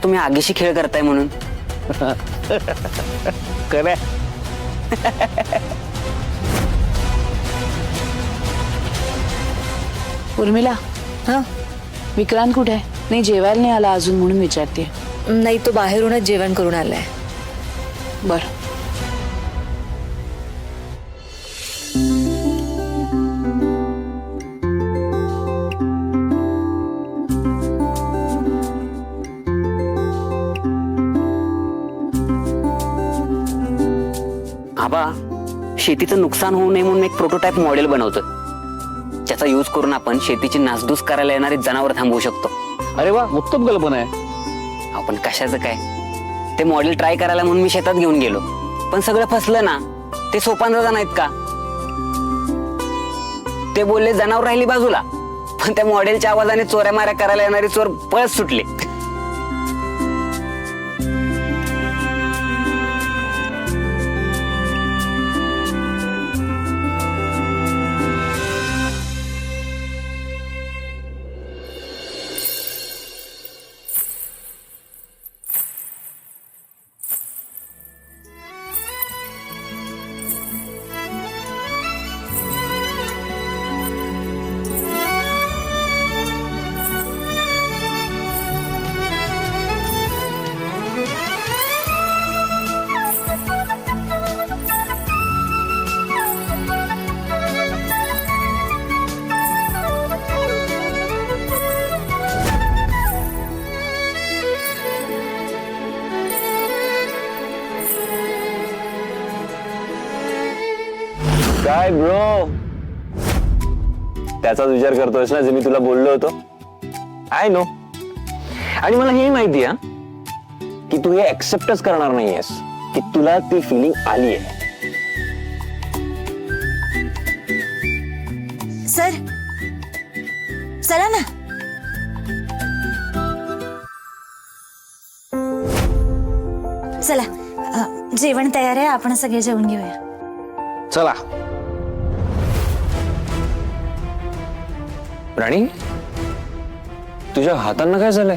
तुम्ही आगीशी खेळ करताय म्हणून. खरं उर्मिला, हा विक्रांत कुठे आहे? नाही जेवायला नाही आला अजून म्हणून विचारते. नाही, तो बाहेरूनच जेवण करून आलाय. बर. आबा, शेतीचं नुकसान होऊ नये म्हणून एक प्रोटोटाइप मॉडेल बनवतोय. त्याचा यूज करून आपण शेतीची नासधूस करायला येणारी जनावर थांबवू शकतो. अरे वा, उत्तम कल्पना आहे. आपण कशाचं काय, ते मॉडेल ट्राय करायला म्हणून मी शेतात घेऊन गेलो, पण सगळं फसलं ना. ते सोपान दादा नाहीत का, ते बोलले जनावर राहिली बाजूला, पण त्या मॉडेलच्या आवाजाने चोऱ्या माऱ्या करायला येणारी चोर पळत सुटले. काय ब्रो, त्याचाच विचार करतोयस ना जे मी तुला बोललो होतो. I know. आणि मला हे माहिती आहे की तू हे एक्सेप्टच करणार नाहीयेस की तुला ती फिलिंग आली आहे. सर, चला ना. चला, जेवण तयार आहे, आपण सगळे जेवण घेऊया. चला. राणी, तुझ्या हातांना काय झालंय?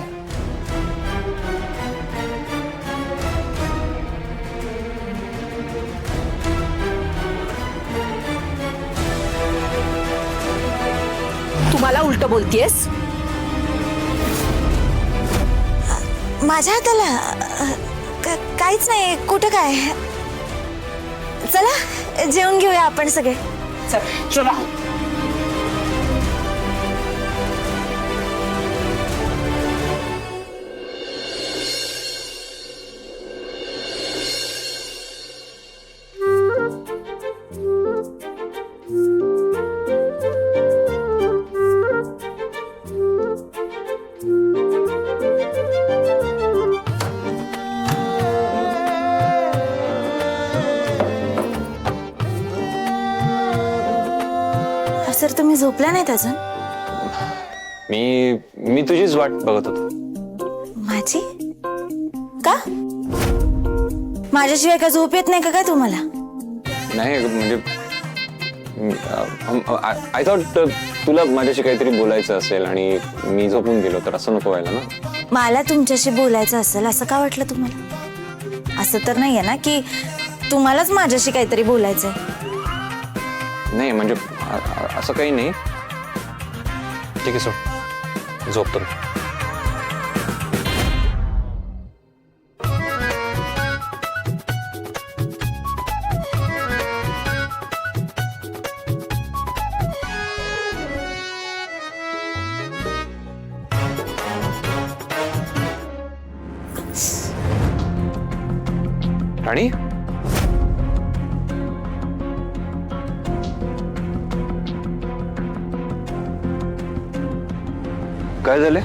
तुम्हाला उलट बोलतीयस? माझ्या हाताला काहीच नाही. कुठं काय? चला जेवण घेऊया आपण सगळे. चला. सर, तुम्ही झोपला नाहीत अजून? मी तुझीच वाट बघत होतो. माझी? का? माझ्याशिवाय का झोप येत नाही का काय तुम्हाला? नाही म्हणजे आय थॉट तुला माझ्याशी काहीतरी बोलायचं असेल आणि मी झोपून गेलो तर असं नको व्हायला ना. मला तुमच्याशी बोलायचं असेल असं का वाटलं तुम्हाला? असं तर नाहीये ना की तुम्हालाच माझ्याशी काहीतरी बोलायचंय? नाही म्हणजे असं काही नाही. ठीक आहे, सो झोपतो. राणी, काय झाले?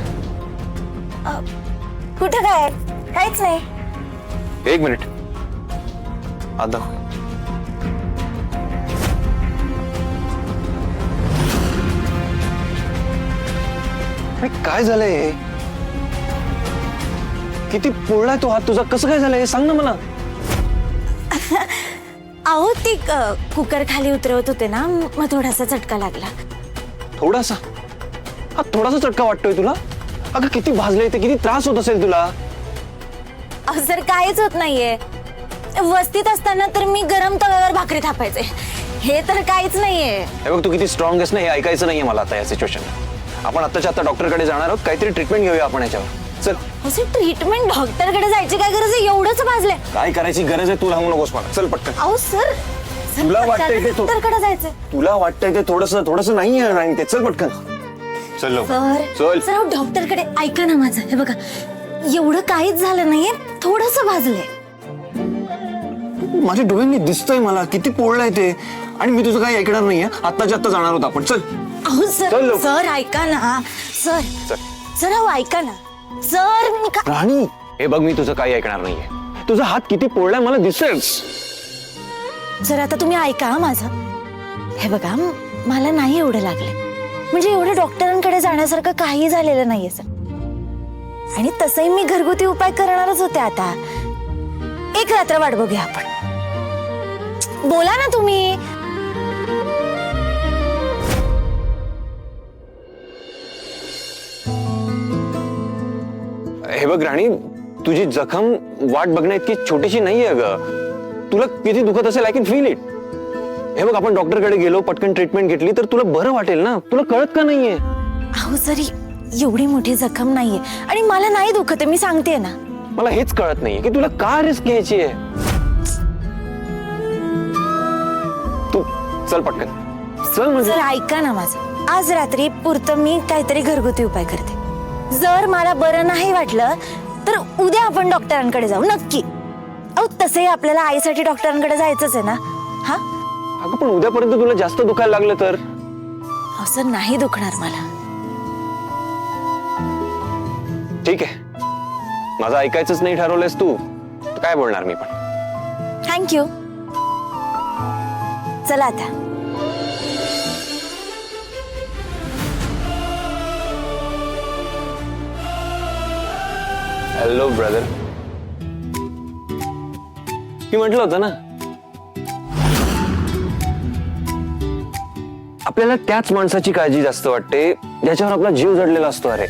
कुठं काय? काहीच नाही. एक मिनिट. आता काय झालंय? किती पोळलाय तो हात तुझा? कसं काय झालंय सांग ना मला. अहो, ती कुकर खाली उतरवत होते ना, मग थोडासा झटका लागला. थोडासा? हा थोडासा चटका वाटतोय तुला? अगं किती भाजले ते, किती त्रास होत असेल तुला. अहो सर काहीच होत नाहीये. वस्तीत असताना तर मी गरम तव्यावर भाकरी थापायचे. हे तर काहीच नाहीये. हे बघ, तू किती स्ट्रॉंग आहेस ना, हे ऐकायचं नाहीये मला आता या सिच्युएशन. आपण आत्ताच्या आता डॉक्टरकडे जाणार आहोत, काहीतरी ट्रीटमेंट घेऊया आपण याच्यावर. चल. असे ट्रीटमेंट डॉक्टरकडे जायची काय गरज आहे? एवढंच भाजलंय. काय करायची गरज आहे तू सांगू नकोस मला. चल पटकन. अहो सर तुला वाटतंय ते डॉक्टरकडे जायचंय. तुला वाटतंय ते थोडस नाही आहे राणी ते. चल पटकन. चल लवकर. सर सर अहो, डॉक्टरकडे ऐका ना माझं. हे बघा एवढं काहीच झालं नाहीये, थोडस भाजलंय. माझ्या डोळ्यांनी दिसतंय मला किती पोळलंय ते. आणि मी तुझं काही ऐकणार नाहीये. आत्ताच्या आत्ता जाणार होत आपण. चल. अहो चल सर लवकर. सर ऐका ना. सर चल. सर अहो ऐका ना. सर मी का राणी हे बघ, मी तुझं काही ऐकणार नाहीये. तुझा हात किती पोळलाय मला दिसेल. सर आता तुम्ही ऐका हा माझं. हे बघा मला नाही एवढं लागले. म्हणजे एवढं डॉक्टरांकडे जाण्यासारखं काही झालेलं नाहीये सर. आणि तसंही मी घरगुती उपाय करणारच होते. आता एक रात्र वाट बघूया आपण. बोला ना तुम्ही. हे बघ राणी, तुझी जखम वाट बघण्या इतकी छोटीशी नाहीये ग. तुला किती दुखत असेल आय कॅन फील इट. हे बघ, आपण डॉक्टरकडे गेलो, पटकन ट्रीटमेंट घेतली तर तुला बरं वाटेल ना. तुला कळत का नाहीये? अहो सर एवढी मोठी जखम नाहीये आणि मला नाही दुखत आहे, मी सांगते ना. मला हेच कळत नाहीये की तुला का रिस्क घ्यायची आहे. तू चल पटकन. चल म्हणजे. सर ऐका ना माझं. आज रात्री पुरतं मी काहीतरी घरगुती उपाय करते. जर मला बरं नाही वाटलं तर उद्या आपण डॉक्टरांकडे जाऊ नक्की. अहो तसंही आपल्याला आईसाठी डॉक्टरांकडे जायचंच आहे ना. हा अगं पण उद्यापर्यंत तुला जास्त दुखायला लागलं तर? असं नाही दुखणार मला. ठीक आहे, माझं ऐकायचंच नाही ठरवलंयस तू तर काय बोलणार मी पण. थँक्यू. चला आता. Hello brother. मी म्हटलं होतं ना, आपल्याला त्याच माणसाची काळजी जास्त वाटते ज्याच्यावर आपला जीव जडलेला असतो. अरे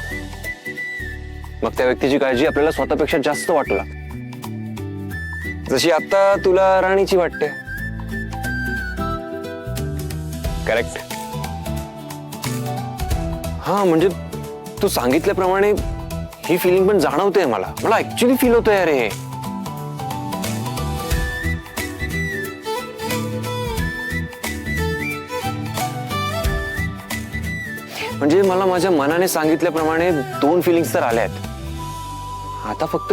मग त्या व्यक्तीची काळजी आपल्याला स्वतःपेक्षा जास्त वाटू लागते. जशी आता तुला राणीची वाटते. करेक्ट. हा म्हणजे तू सांगितल्याप्रमाणे ही फिलिंग पण जाणवते मला ऍक्च्युली फील होतंय. अरे म्हणजे मला माझ्या मनाने सांगितल्याप्रमाणे 2 फिलिंग्स तर आल्या आहेत. आता फक्त